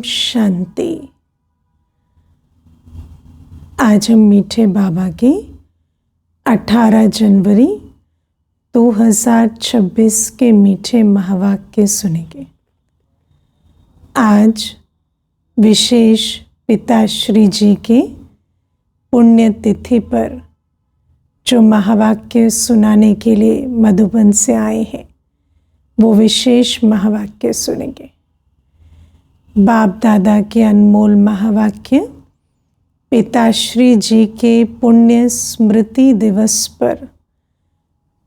शांति। आज हम मीठे बाबा के 18 जनवरी 2026 के मीठे महावाक्य सुनेंगे। आज विशेष पिताश्री जी के पुण्य तिथि पर जो महावाक्य सुनाने के लिए मधुबन से आए हैं, वो विशेष महावाक्य सुनेंगे। बाप दादा के अनमोल महावाक्य पिताश्री जी के पुण्य स्मृति दिवस पर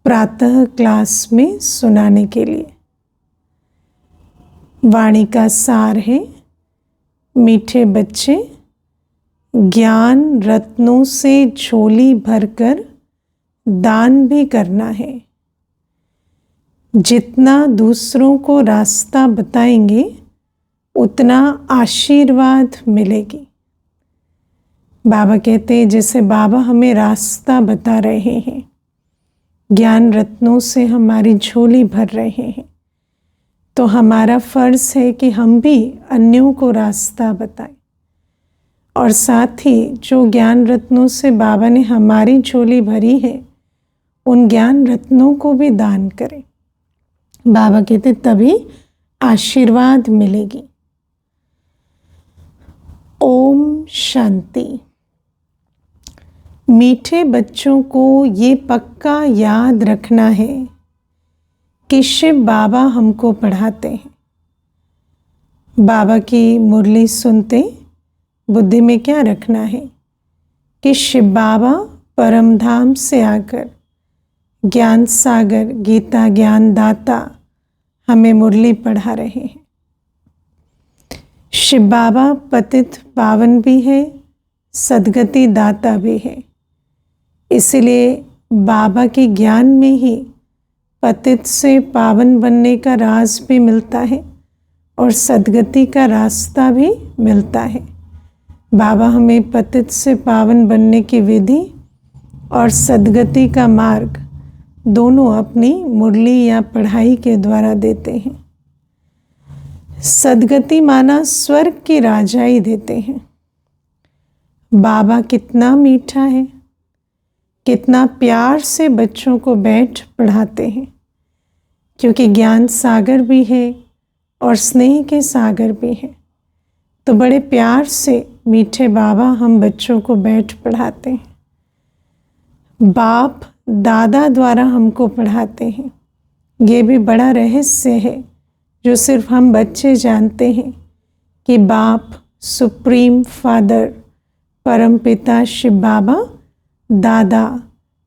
प्रातः क्लास में सुनाने के लिए। वाणी का सार है, मीठे बच्चे, ज्ञान रत्नों से झोली भरकर दान भी करना है। जितना दूसरों को रास्ता बताएंगे उतना आशीर्वाद मिलेगी। बाबा कहते हैं जैसे बाबा हमें रास्ता बता रहे हैं, ज्ञान रत्नों से हमारी झोली भर रहे हैं, तो हमारा फर्ज है कि हम भी अन्यों को रास्ता बताएं और साथ ही जो ज्ञान रत्नों से बाबा ने हमारी झोली भरी है उन ज्ञान रत्नों को भी दान करें। बाबा कहते तभी आशीर्वाद मिलेगी। ओम शांति। मीठे बच्चों को ये पक्का याद रखना है कि शिव बाबा हमको पढ़ाते हैं। बाबा की मुरली सुनते बुद्धि में क्या रखना है कि शिव बाबा परम धाम से आकर ज्ञान सागर गीता ज्ञान दाता हमें मुरली पढ़ा रहे हैं। शिव बाबा पतित पावन भी है, सद्गति दाता भी है। इसलिए बाबा के ज्ञान में ही पतित से पावन बनने का राज भी मिलता है और सद्गति का रास्ता भी मिलता है। बाबा हमें पतित से पावन बनने की विधि और सद्गति का मार्ग दोनों अपनी मुरली या पढ़ाई के द्वारा देते हैं। सद्गति माना स्वर्ग की राजाई देते हैं। बाबा कितना मीठा है, कितना प्यार से बच्चों को बैठ पढ़ाते हैं, क्योंकि ज्ञान सागर भी है और स्नेह के सागर भी है। तो बड़े प्यार से मीठे बाबा हम बच्चों को बैठ पढ़ाते हैं। बाप दादा द्वारा हमको पढ़ाते हैं। ये भी बड़ा रहस्य है जो सिर्फ हम बच्चे जानते हैं कि बाप सुप्रीम फादर परम पिता शिव बाबा दादा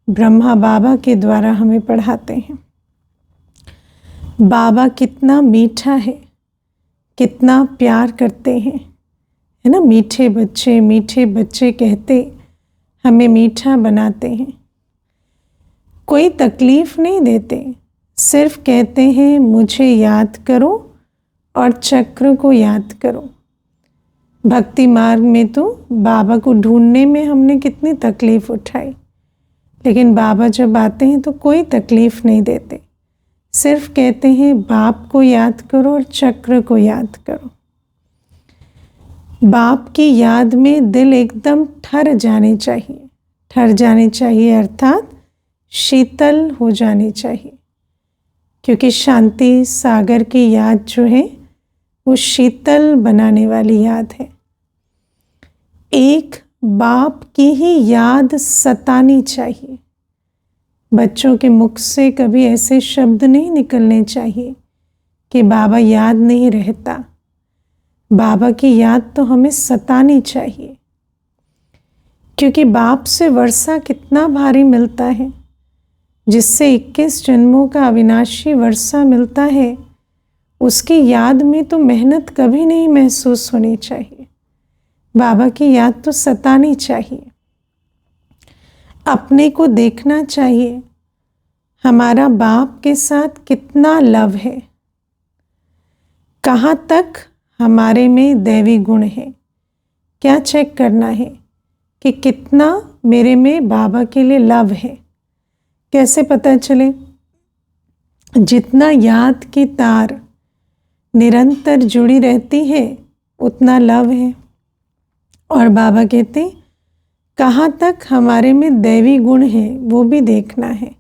ब्रह्मा बाबा के द्वारा हमें पढ़ाते हैं। बाबा कितना मीठा है, कितना प्यार करते हैं, है ना। मीठे बच्चे कहते हमें मीठा बनाते हैं। कोई तकलीफ नहीं देते, सिर्फ कहते हैं मुझे याद करो और चक्र को याद करो। भक्ति मार्ग में तो बाबा को ढूंढने में हमने कितनी तकलीफ उठाई, लेकिन बाबा जब आते हैं तो कोई तकलीफ नहीं देते, सिर्फ कहते हैं बाप को याद करो और चक्र को याद करो। बाप की याद में दिल एकदम ठर जाने चाहिए अर्थात शीतल हो जानी चाहिए, क्योंकि शांति सागर की याद जो है वो शीतल बनाने वाली याद है। एक बाप की ही याद सतानी चाहिए। बच्चों के मुख से कभी ऐसे शब्द नहीं निकलने चाहिए कि बाबा याद नहीं रहता। बाबा की याद तो हमें सतानी चाहिए, क्योंकि बाप से वर्षा कितना भारी मिलता है, जिससे 21 जन्मों का अविनाशी वर्षा मिलता है। उसकी याद में तो मेहनत कभी नहीं महसूस होनी चाहिए। बाबा की याद तो सतानी चाहिए। अपने को देखना चाहिए हमारा बाप के साथ कितना लव है, कहाँ तक हमारे में दैवी गुण है। क्या चेक करना है कि कितना मेरे में बाबा के लिए लव है। कैसे पता चले? जितना याद की तार निरंतर जुड़ी रहती है उतना लव है। और बाबा कहते कहाँ तक हमारे में दैवी गुण है वो भी देखना है,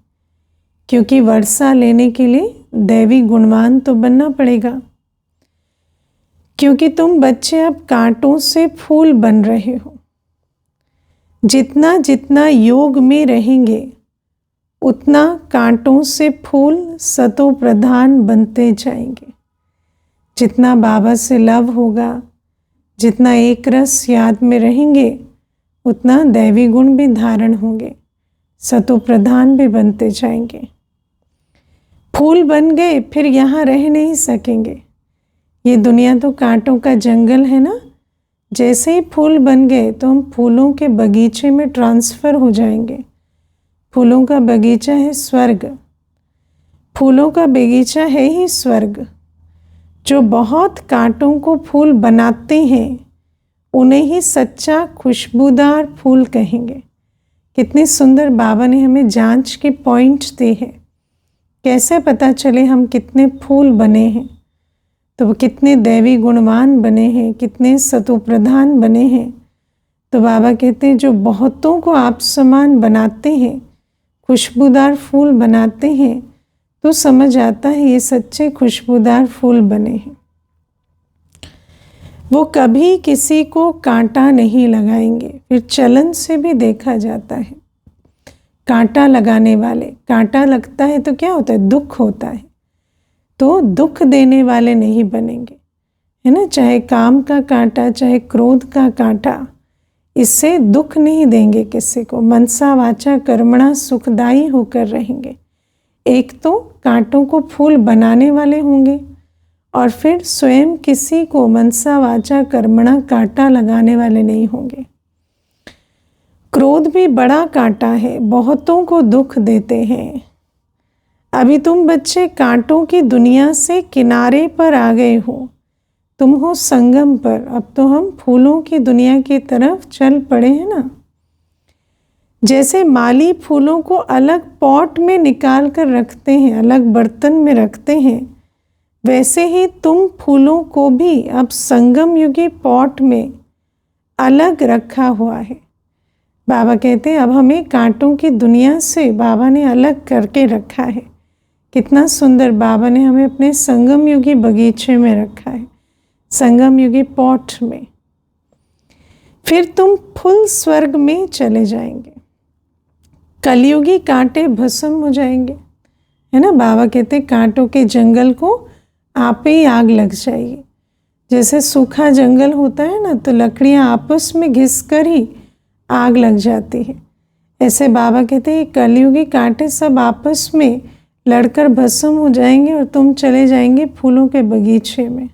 क्योंकि वर्षा लेने के लिए दैवी गुणवान तो बनना पड़ेगा। क्योंकि तुम बच्चे अब कांटों से फूल बन रहे हो। जितना जितना योग में रहेंगे उतना कांटों से फूल सतो प्रधान बनते जाएंगे। जितना बाबा से लव होगा, जितना एक रस याद में रहेंगे, उतना दैवी गुण भी धारण होंगे, सतो प्रधान भी बनते जाएंगे। फूल बन गए फिर यहाँ रह नहीं सकेंगे। ये दुनिया तो कांटों का जंगल है ना। जैसे ही फूल बन गए तो हम फूलों के बगीचे में ट्रांसफ़र हो जाएंगे। फूलों का बगीचा है स्वर्ग। फूलों का बगीचा है ही स्वर्ग। जो बहुत कांटों को फूल बनाते हैं उन्हें ही सच्चा खुशबूदार फूल कहेंगे। कितनी सुंदर बाबा ने हमें जांच के पॉइंट दिए हैं। कैसे पता चले हम कितने फूल बने हैं, तो वो कितने दैवी गुणवान बने हैं, कितने सतो प्रधान बने हैं। तो बाबा कहते हैं जो बहुतों को आप समान बनाते हैं, खुशबूदार फूल बनाते हैं, तो समझ आता है ये सच्चे खुशबूदार फूल बने हैं। वो कभी किसी को कांटा नहीं लगाएंगे। फिर चलन से भी देखा जाता है, कांटा लगाने वाले, कांटा लगता है तो क्या होता है, दुख होता है। तो दुख देने वाले नहीं बनेंगे, है ना। चाहे काम का कांटा, चाहे क्रोध का कांटा, इससे दुख नहीं देंगे किसी को। मनसा वाचा कर्मणा सुखदायी होकर रहेंगे। एक तो कांटों को फूल बनाने वाले होंगे और फिर स्वयं किसी को मनसा वाचा कर्मणा कांटा लगाने वाले नहीं होंगे। क्रोध भी बड़ा कांटा है, बहुतों को दुख देते हैं। अभी तुम बच्चे कांटों की दुनिया से किनारे पर आ गए हो, तुम हो संगम पर। अब तो हम फूलों की दुनिया की तरफ चल पड़े हैं ना। जैसे माली फूलों को अलग पॉट में निकाल कर रखते हैं, अलग बर्तन में रखते हैं, वैसे ही तुम फूलों को भी अब संगम युगी पॉट में अलग रखा हुआ है। बाबा कहते हैं अब हमें कांटों की दुनिया से बाबा ने अलग करके रखा है। कितना सुंदर बाबा ने हमें अपने संगम युगी बगीचे में रखा है, संगम युगी पॉट में। फिर तुम फुल स्वर्ग में चले जाएंगे। कलयुगी कांटे भस्म हो जाएंगे, है ना। बाबा कहते कांटों के जंगल को आप ही आग लग जाएगी। जैसे सूखा जंगल होता है ना, तो लकड़ियां आपस में घिसकर ही आग लग जाती है। ऐसे बाबा कहते हैं कलयुगी कांटे सब आपस में लड़कर भस्म हो जाएंगे और तुम चले जाएंगे फूलों के बगीचे में।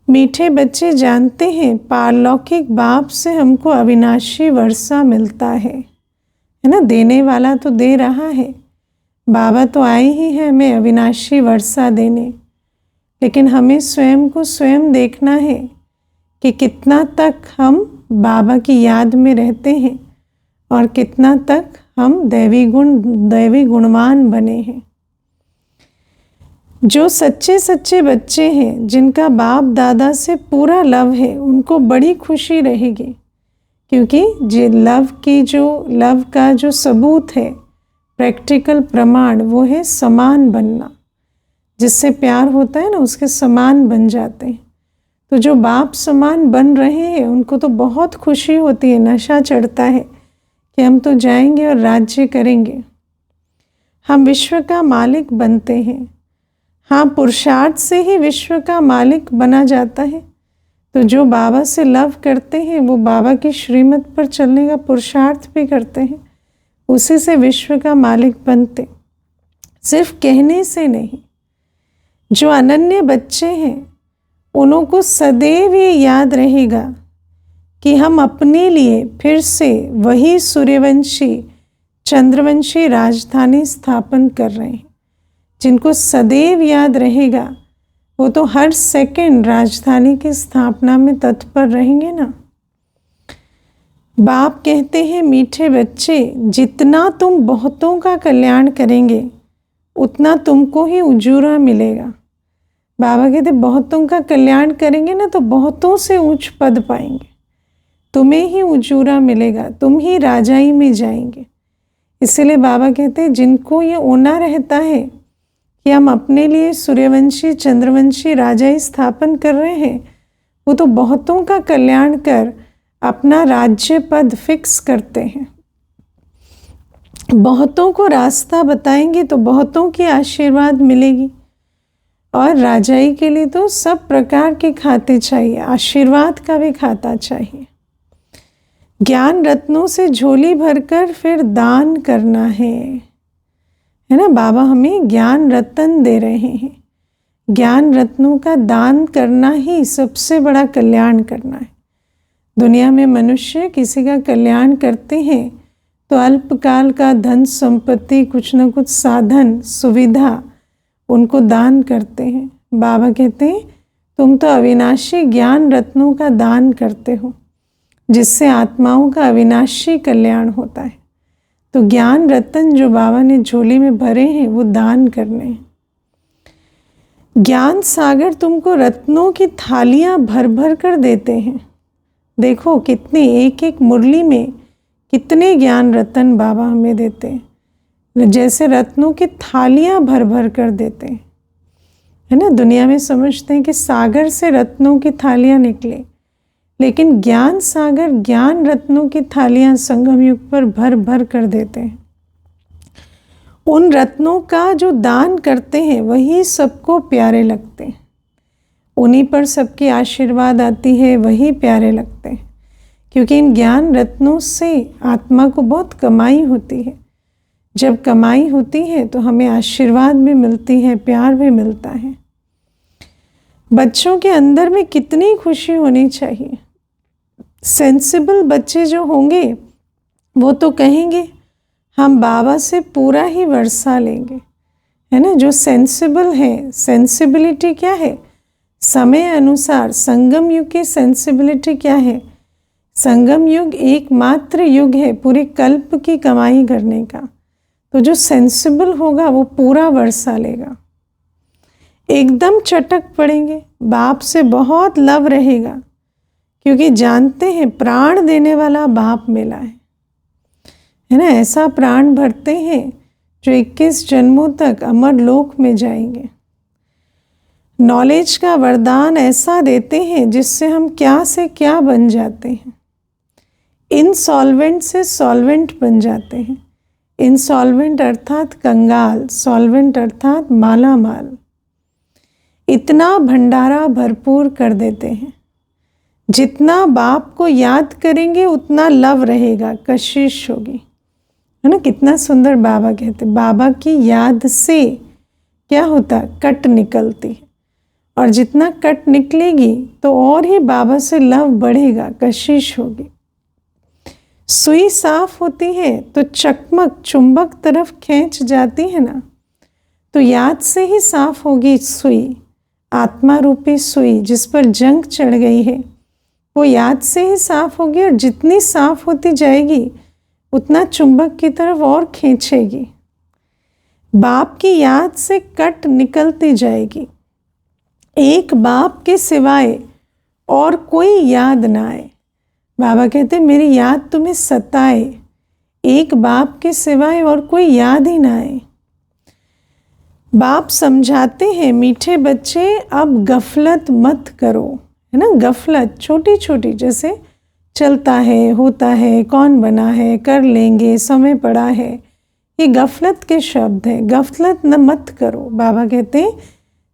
मीठे बच्चे जानते हैं पारलौकिक बाप से हमको अविनाशी वर्षा मिलता है ना। देने वाला तो दे रहा है, बाबा तो आए ही है हमें अविनाशी वर्षा देने। लेकिन हमें स्वयं को स्वयं देखना है कि कितना तक हम बाबा की याद में रहते हैं और कितना तक हम दैवी गुणवान बने हैं। जो सच्चे सच्चे बच्चे हैं, जिनका बाप दादा से पूरा लव है, उनको बड़ी खुशी रहेगी। क्योंकि लव का जो सबूत है, प्रैक्टिकल प्रमाण, वो है समान बनना। जिससे प्यार होता है ना, उसके समान बन जाते हैं। तो जो बाप समान बन रहे हैं उनको तो बहुत खुशी होती है, नशा चढ़ता है कि हम तो जाएंगे और राज्य करेंगे, हम विश्व का मालिक बनते हैं। हाँ, पुरुषार्थ से ही विश्व का मालिक बना जाता है। तो जो बाबा से लव करते हैं वो बाबा की श्रीमत पर चलने का पुरुषार्थ भी करते हैं, उसी से विश्व का मालिक बनते, सिर्फ कहने से नहीं। जो अनन्य बच्चे हैं उन्हों को सदैव ये याद रहेगा कि हम अपने लिए फिर से वही सूर्यवंशी चंद्रवंशी राजधानी स्थापन कर रहे हैं। जिनको सदैव याद रहेगा वो तो हर सेकंड राजधानी की स्थापना में तत्पर रहेंगे ना। बाप कहते हैं मीठे बच्चे, जितना तुम बहुतों का कल्याण करेंगे उतना तुमको ही उजूरा मिलेगा। बाबा कहते बहुतों का कल्याण करेंगे ना तो बहुतों से ऊंच पद पाएंगे, तुम्हें ही उजूरा मिलेगा, तुम ही राजाई में जाएंगे। इसलिए बाबा कहते हैं जिनको ये ओना रहता है कि हम अपने लिए सूर्यवंशी चंद्रवंशी राजाई स्थापन कर रहे हैं, वो तो बहुतों का कल्याण कर अपना राज्य पद फिक्स करते हैं। बहुतों को रास्ता बताएंगे तो बहुतों की आशीर्वाद मिलेगी। और राजाई के लिए तो सब प्रकार के खाते चाहिए, आशीर्वाद का भी खाता चाहिए। ज्ञान रत्नों से झोली भरकर फिर दान करना है ना। बाबा हमें ज्ञान रत्न दे रहे हैं। ज्ञान रत्नों का दान करना ही सबसे बड़ा कल्याण करना है। दुनिया में मनुष्य किसी का कल्याण करते हैं तो अल्पकाल का धन संपत्ति, कुछ न कुछ साधन सुविधा उनको दान करते हैं। बाबा कहते हैं तुम तो अविनाशी ज्ञान रत्नों का दान करते हो, जिससे आत्माओं का अविनाशी कल्याण होता है। तो ज्ञान रत्न जो बाबा ने झोली में भरे हैं वो दान करने हैं। ज्ञान सागर तुमको रत्नों की थालियां भर भर कर देते हैं। देखो कितनी एक एक मुरली में कितने ज्ञान रत्न बाबा हमें देते हैं, जैसे रत्नों की थालियां भर भर कर देते हैं, है ना। दुनिया में समझते हैं कि सागर से रत्नों की थालियां निकले, लेकिन ज्ञान सागर ज्ञान रत्नों की थालियां संगम युग पर भर भर कर देते हैं। उन रत्नों का जो दान करते हैं वही सबको प्यारे लगते हैं, उन्हीं पर सबकी आशीर्वाद आती है, वही प्यारे लगते हैं। क्योंकि इन ज्ञान रत्नों से आत्मा को बहुत कमाई होती है। जब कमाई होती है तो हमें आशीर्वाद भी मिलती है, प्यार भी मिलता है। बच्चों के अंदर में कितनी खुशी होनी चाहिए। सेंसिबल बच्चे जो होंगे वो तो कहेंगे हम बाबा से पूरा ही वर्षा लेंगे, है ना। जो सेंसिबल है, सेंसिबिलिटी क्या है, समय अनुसार संगम युग की सेंसिबिलिटी क्या है। संगम युग एकमात्र युग है पूरे कल्प की कमाई करने का। तो जो सेंसिबल होगा वो पूरा वर्षा लेगा, एकदम चटक पड़ेंगे, बाप से बहुत लव रहेगा, क्योंकि जानते हैं प्राण देने वाला बाप मिला है ना। ऐसा प्राण भरते हैं जो 21 जन्मों तक अमर लोक में जाएंगे। नॉलेज का वरदान ऐसा देते हैं जिससे हम क्या से क्या बन जाते हैं। इनसॉल्वेंट से सॉल्वेंट बन जाते हैं। इनसॉल्वेंट अर्थात कंगाल, सॉल्वेंट अर्थात माला माल। इतना भंडारा भरपूर कर देते हैं। जितना बाप को याद करेंगे उतना लव रहेगा, कशिश होगी, है ना। कितना सुंदर बाबा कहते, बाबा की याद से क्या होता, कट निकलती है, और जितना कट निकलेगी तो और ही बाबा से लव बढ़ेगा, कशिश होगी। सुई साफ होती है तो चकमक चुंबक तरफ खींच जाती है ना। तो याद से ही साफ होगी सुई, आत्मा रूपी सुई जिस पर जंग चढ़ गई है, वो याद से ही साफ होगी। और जितनी साफ होती जाएगी उतना चुंबक की तरफ और खींचेगी। बाप की याद से कट निकलती जाएगी। एक बाप के सिवाय और कोई याद ना आए। बाबा कहते मेरी याद तुम्हें सताए, एक बाप के सिवाय और कोई याद ही ना आए। बाप समझाते हैं मीठे बच्चे अब गफलत मत करो, है ना। गफलत छोटी छोटी, जैसे चलता है, होता है, कौन बना है, कर लेंगे, समय पड़ा है, ये गफलत के शब्द हैं। गफलत न मत करो। बाबा कहते हैं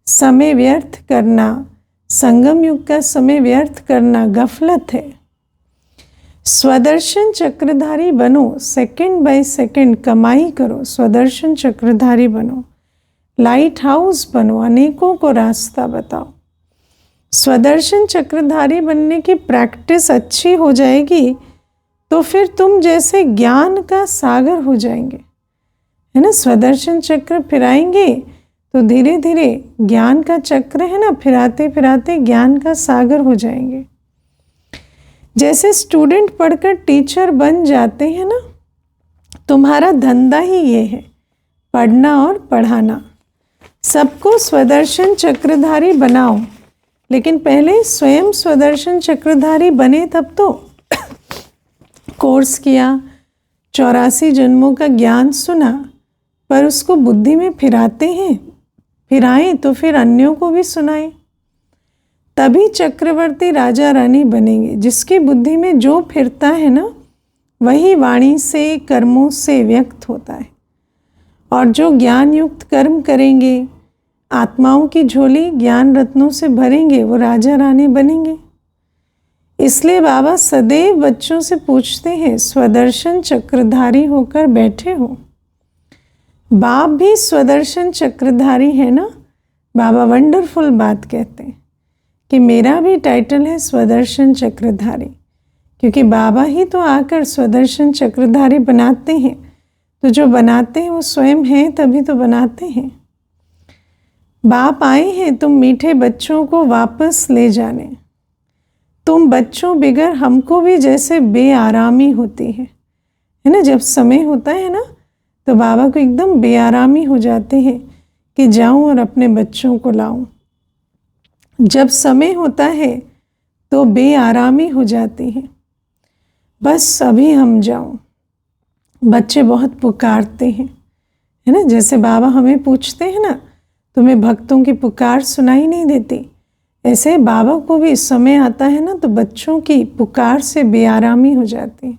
समय व्यर्थ करना, संगम युग का समय व्यर्थ करना गफलत है। स्वदर्शन चक्रधारी बनो, सेकंड बाय सेकंड कमाई करो, स्वदर्शन चक्रधारी बनो, लाइट हाउस बनो, अनेकों को रास्ता बताओ। स्वदर्शन चक्रधारी बनने की प्रैक्टिस अच्छी हो जाएगी तो फिर तुम जैसे ज्ञान का सागर हो जाएंगे, है ना। स्वदर्शन चक्र फिराएंगे तो धीरे धीरे ज्ञान का चक्र है ना, फिराते फिराते ज्ञान का सागर हो जाएंगे। जैसे स्टूडेंट पढ़कर टीचर बन जाते हैं ना, तुम्हारा धंधा ही ये है, पढ़ना और पढ़ाना। सबको स्वदर्शन चक्रधारी बनाओ, लेकिन पहले स्वयं स्वदर्शन चक्रधारी बने तब तो। कोर्स किया, 84 जन्मों का ज्ञान सुना, पर उसको बुद्धि में फिराते हैं, फिराएं तो फिर अन्यों को भी सुनाएं, तभी चक्रवर्ती राजा रानी बनेंगे। जिसकी बुद्धि में जो फिरता है ना, वही वाणी से कर्मों से व्यक्त होता है। और जो ज्ञान युक्त कर्म करेंगे, आत्माओं की झोली ज्ञान रत्नों से भरेंगे, वो राजा रानी बनेंगे। इसलिए बाबा सदैव बच्चों से पूछते हैं, स्वदर्शन चक्रधारी होकर बैठे हो? बाप भी स्वदर्शन चक्रधारी है ना। बाबा वंडरफुल बात कहते हैं कि मेरा भी टाइटल है स्वदर्शन चक्रधारी, क्योंकि बाबा ही तो आकर स्वदर्शन चक्रधारी बनाते हैं। तो जो बनाते हैं वो स्वयं हैं, तभी तो बनाते हैं। बाप आए हैं तुम मीठे बच्चों को वापस ले जाने। तुम बच्चों बिगर हमको भी जैसे बेआरामी होती है ना। जब समय होता है ना, तो बाबा को एकदम बेआरामी हो जाते हैं कि जाऊं और अपने बच्चों को लाऊं। जब समय होता है तो बेआरामी हो जाती है, बस अभी हम जाऊं। बच्चे बहुत पुकारते हैं, है ना। जैसे बाबा हमें पूछते हैं ना, तुम्हें भक्तों की पुकार सुनाई नहीं देती, ऐसे बाबा को भी समय आता है ना, तो बच्चों की पुकार से बेआरामी हो जाती है,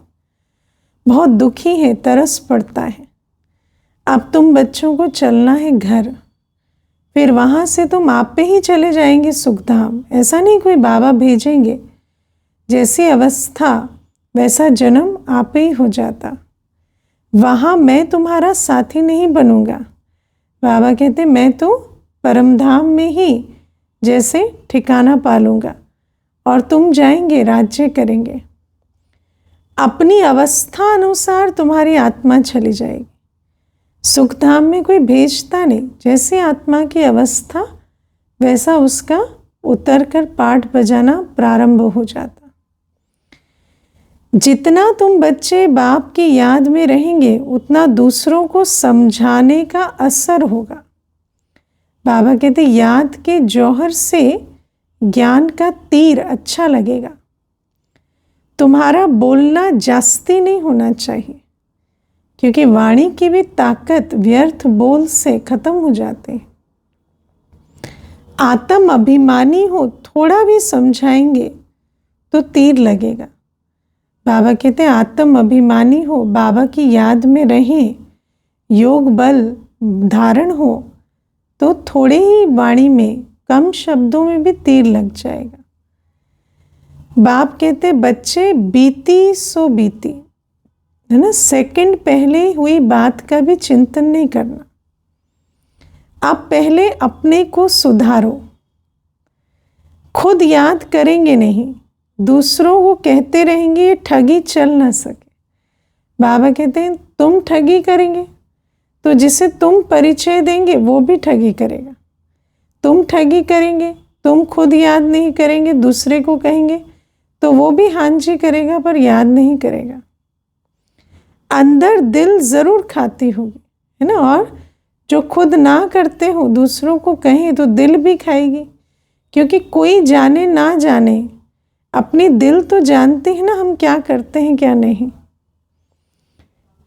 बहुत दुखी है, तरस पड़ता है। अब तुम बच्चों को चलना है घर, फिर वहाँ से तुम आप पे ही चले जाएंगे सुखधाम। ऐसा नहीं कोई बाबा भेजेंगे, जैसी अवस्था वैसा जन्म आप ही हो जाता। वहाँ मैं तुम्हारा साथी नहीं बनूंगा। बाबा कहते मैं तो परमधाम में ही जैसे ठिकाना पालूंगा और तुम जाएंगे राज्य करेंगे। अपनी अवस्था अनुसार तुम्हारी आत्मा चली जाएगी। सुखधाम में कोई भेजता नहीं, जैसे आत्मा की अवस्था वैसा उसका उतर कर पाठ बजाना प्रारंभ हो जाता। जितना तुम बच्चे बाप की याद में रहेंगे, उतना दूसरों को समझाने का असर होगा। बाबा कहते याद के जौहर से ज्ञान का तीर अच्छा लगेगा। तुम्हारा बोलना जास्ती नहीं होना चाहिए, क्योंकि वाणी की भी ताकत व्यर्थ बोल से खत्म हो जाती है। आत्म अभिमानी हो, थोड़ा भी समझाएंगे तो तीर लगेगा। बाबा कहते हैं आत्म अभिमानी हो, बाबा की याद में रहें, योग बल धारण हो, तो थोड़े ही वाणी में, कम शब्दों में भी तीर लग जाएगा। बाप कहते बच्चे बीती सो बीती, है ना। सेकंड पहले हुई बात का भी चिंतन नहीं करना। आप पहले अपने को सुधारो। खुद याद करेंगे नहीं, दूसरों को कहते रहेंगे, ये ठगी चल ना सके। बाबा कहते हैं तुम ठगी करेंगे तो जिसे तुम परिचय देंगे वो भी ठगी करेगा। तुम ठगी करेंगे, तुम खुद याद नहीं करेंगे, दूसरे को कहेंगे तो वो भी हाँ जी करेगा पर याद नहीं करेगा। अंदर दिल जरूर खाती होगी, है ना। और जो खुद ना करते हो दूसरों को कहें तो दिल भी खाएगी, क्योंकि कोई जाने ना जाने अपनी दिल तो जानते हैं ना हम क्या करते हैं क्या नहीं।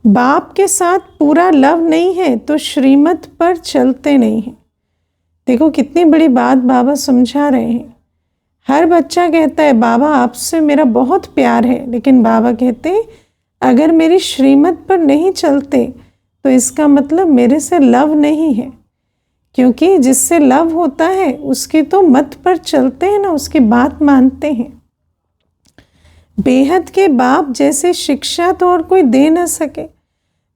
बाप के साथ पूरा लव नहीं है तो श्रीमत पर चलते नहीं हैं। देखो कितनी बड़ी बात बाबा समझा रहे हैं। हर बच्चा कहता है बाबा आपसे मेरा बहुत प्यार है, लेकिन बाबा कहते अगर मेरी श्रीमत पर नहीं चलते तो इसका मतलब मेरे से लव नहीं है, क्योंकि जिससे लव होता है उसकी तो मत पर चलते हैं ना, उसकी बात मानते हैं। बेहद के बाप जैसे शिक्षा तो और कोई दे ना सके।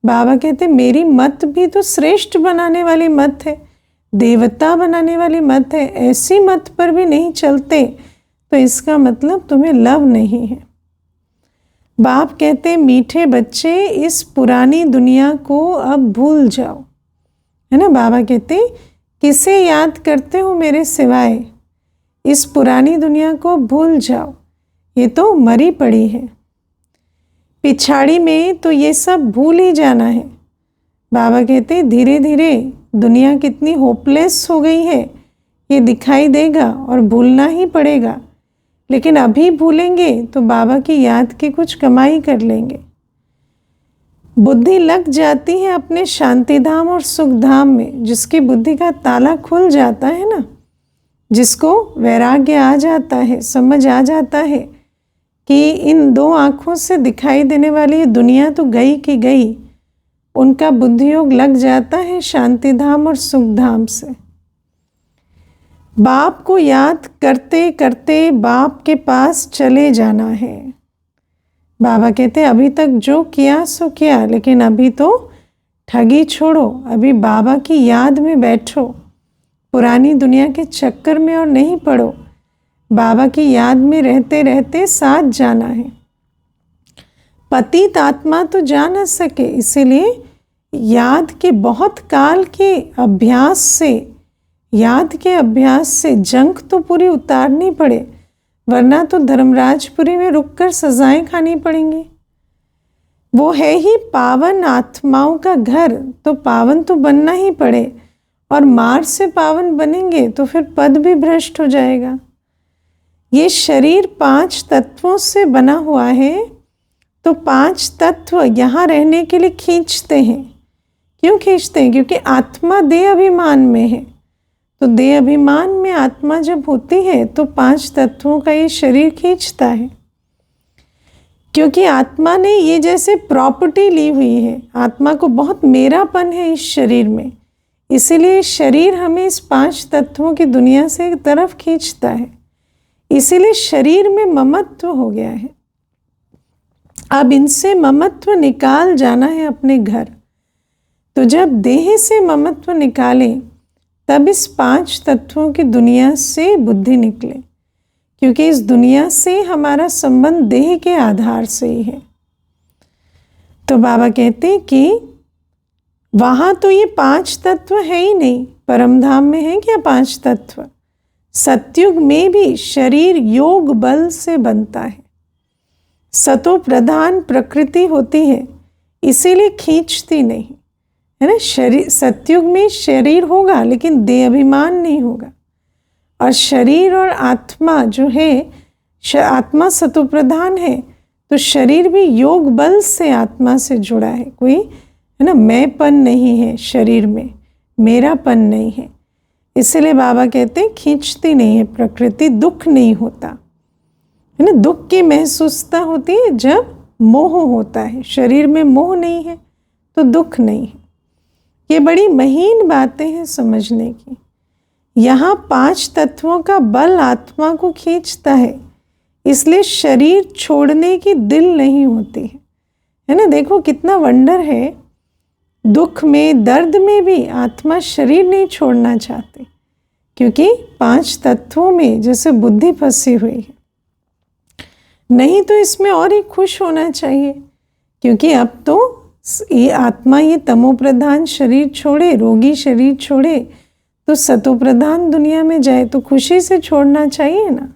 बाबा कहते मेरी मत भी तो श्रेष्ठ बनाने वाली मत है, देवता बनाने वाली मत है। ऐसी मत पर भी नहीं चलते तो इसका मतलब तुम्हें लव नहीं है। बाप कहते मीठे बच्चे इस पुरानी दुनिया को अब भूल जाओ, है ना। बाबा कहते किसे याद करते हो मेरे सिवाय, इस पुरानी दुनिया को भूल जाओ, ये तो मरी पड़ी है। पिछाड़ी में तो ये सब भूल ही जाना है। बाबा कहते धीरे धीरे दुनिया कितनी होपलेस हो गई है ये दिखाई देगा और भूलना ही पड़ेगा। लेकिन अभी भूलेंगे तो बाबा की याद की कुछ कमाई कर लेंगे। बुद्धि लग जाती है अपने शांति धाम और सुख धाम में। जिसकी बुद्धि का ताला खुल जाता है ना, जिसको वैराग्य आ जाता है, समझ आ जाता है कि इन दो आँखों से दिखाई देने वाली ये दुनिया तो गई की गई, उनका बुद्धि योग लग जाता है शांति धाम और सुख धाम से। बाप को याद करते करते बाप के पास चले जाना है। बाबा कहते हैं अभी तक जो किया सो किया, लेकिन अभी तो ठगी छोड़ो, अभी बाबा की याद में बैठो, पुरानी दुनिया के चक्कर में और नहीं पड़ो। बाबा की याद में रहते रहते साथ जाना है। पतित आत्मा तो जा न सके, इसीलिए याद के बहुत काल के अभ्यास से, याद के अभ्यास से जंग तो पूरी उतारनी पड़े, वरना तो धर्मराजपुरी में रुककर सजाएं खानी पड़ेंगी। वो है ही पावन आत्माओं का घर, तो पावन तो बनना ही पड़े, और मार से पावन बनेंगे तो फिर पद भी भ्रष्ट हो जाएगा। ये शरीर 5 तत्वों से बना हुआ है, तो 5 तत्व यहाँ रहने के लिए खींचते हैं। क्यों खींचते हैं? क्योंकि आत्मा देह अभिमान में है। तो देह अभिमान में आत्मा जब होती है तो 5 तत्वों का ये शरीर खींचता है। क्योंकि आत्मा ने ये जैसे प्रॉपर्टी ली हुई है, आत्मा को बहुत मेरापन है इस शरीर में, इसीलिए शरीर हमें इस 5 तत्वों की दुनिया से एक तरफ खींचता है। इसीलिए शरीर में ममत्व हो गया है। अब इनसे ममत्व निकाल जाना है अपने घर। तो जब देह से ममत्व निकालें तब इस 5 तत्वों की दुनिया से बुद्धि निकले, क्योंकि इस दुनिया से हमारा संबंध देह के आधार से ही है। तो बाबा कहते हैं कि वहाँ तो ये 5 तत्व है ही नहीं। परमधाम में है क्या 5 तत्व? सतयुग में भी शरीर योग बल से बनता है। सतो प्रधान प्रकृति होती है, इसीलिए खींचती नहीं है ना। शरीर सतयुग में शरीर होगा लेकिन देह अभिमान नहीं होगा। और शरीर और आत्मा जो है, आत्मा सतो प्रधान है, तो शरीर भी योग बल से आत्मा से जुड़ा है। कोई है ना मैंपन नहीं है शरीर में, मेरापन नहीं है। इसलिए बाबा कहते हैं खींचती नहीं है प्रकृति, दुख नहीं होता है ना। दुख की महसूसता होती है जब मोह होता है। शरीर में मोह नहीं है तो दुख नहीं है। ये बड़ी महीन बातें हैं समझने की। यहाँ 5 तत्वों का बल आत्मा को खींचता है, इसलिए शरीर छोड़ने की दिल नहीं होती है ना। देखो कितना वंडर है, दुख में दर्द में भी आत्मा शरीर नहीं छोड़ना चाहती, क्योंकि 5 तत्वों में जैसे बुद्धि फंसी हुई है। नहीं तो इसमें और ही खुश होना चाहिए, क्योंकि अब तो ये आत्मा ये तमो प्रधान शरीर छोड़े, रोगी शरीर छोड़े, तो सतो प्रधान दुनिया में जाए, तो खुशी से छोड़ना चाहिए ना।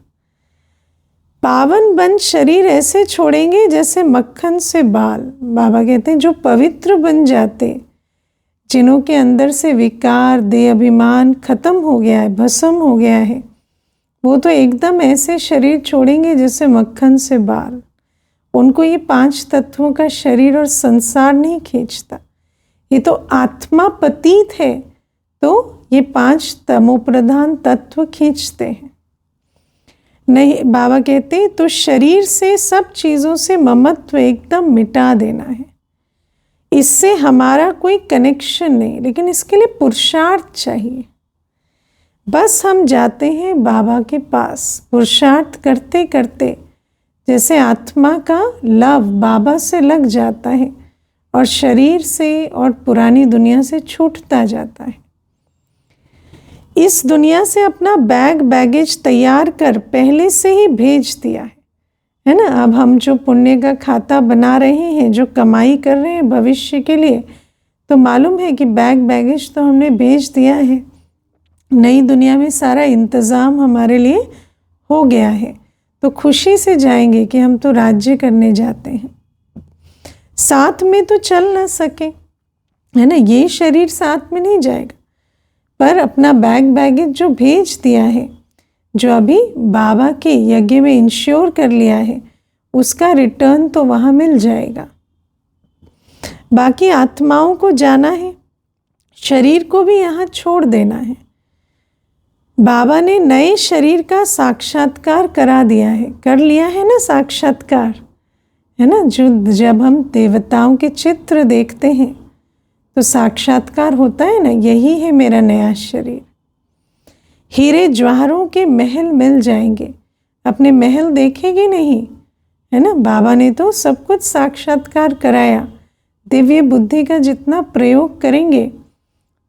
पावन बन शरीर ऐसे छोड़ेंगे जैसे मक्खन से बाल। बाबा कहते हैं जो पवित्र बन जाते, जिन्हों के अंदर से विकार देह अभिमान खत्म हो गया है, भस्म हो गया है, वो तो एकदम ऐसे शरीर छोड़ेंगे जैसे मक्खन से बाल। उनको ये 5 तत्वों का शरीर और संसार नहीं खींचता। ये तो आत्मा पतित है, तो ये 5 तमोप्रधान तत्व खींचते हैं। नहीं, बाबा कहते हैं तो शरीर से सब चीज़ों से ममत्व एकदम मिटा देना है। इससे हमारा कोई कनेक्शन नहीं, लेकिन इसके लिए पुरुषार्थ चाहिए। बस हम जाते हैं बाबा के पास, पुरुषार्थ करते करते जैसे आत्मा का लव बाबा से लग जाता है और शरीर से और पुरानी दुनिया से छूटता जाता है। इस दुनिया से अपना बैगेज तैयार कर पहले से ही भेज दिया है ना। अब हम जो पुण्य का खाता बना रहे हैं, जो कमाई कर रहे हैं भविष्य के लिए, तो मालूम है कि बैगेज तो हमने भेज दिया है। नई दुनिया में सारा इंतज़ाम हमारे लिए हो गया है, तो खुशी से जाएंगे कि हम तो राज्य करने जाते हैं। साथ में तो चल ना सके है ना, ये शरीर साथ में नहीं जाएगा, पर अपना बैगेज जो भेज दिया है, जो अभी बाबा के यज्ञ में इंश्योर कर लिया है, उसका रिटर्न तो वहाँ मिल जाएगा। बाकी आत्माओं को जाना है, शरीर को भी यहाँ छोड़ देना है। बाबा ने नए शरीर का साक्षात्कार करा दिया है, कर लिया है ना साक्षात्कार, है ना। जब हम देवताओं के चित्र देखते हैं तो साक्षात्कार होता है ना, यही है मेरा नया शरीर। हीरे जवाहरों के महल मिल जाएंगे, अपने महल देखेंगे नहीं, है ना। बाबा ने तो सब कुछ साक्षात्कार कराया। दिव्य बुद्धि का जितना प्रयोग करेंगे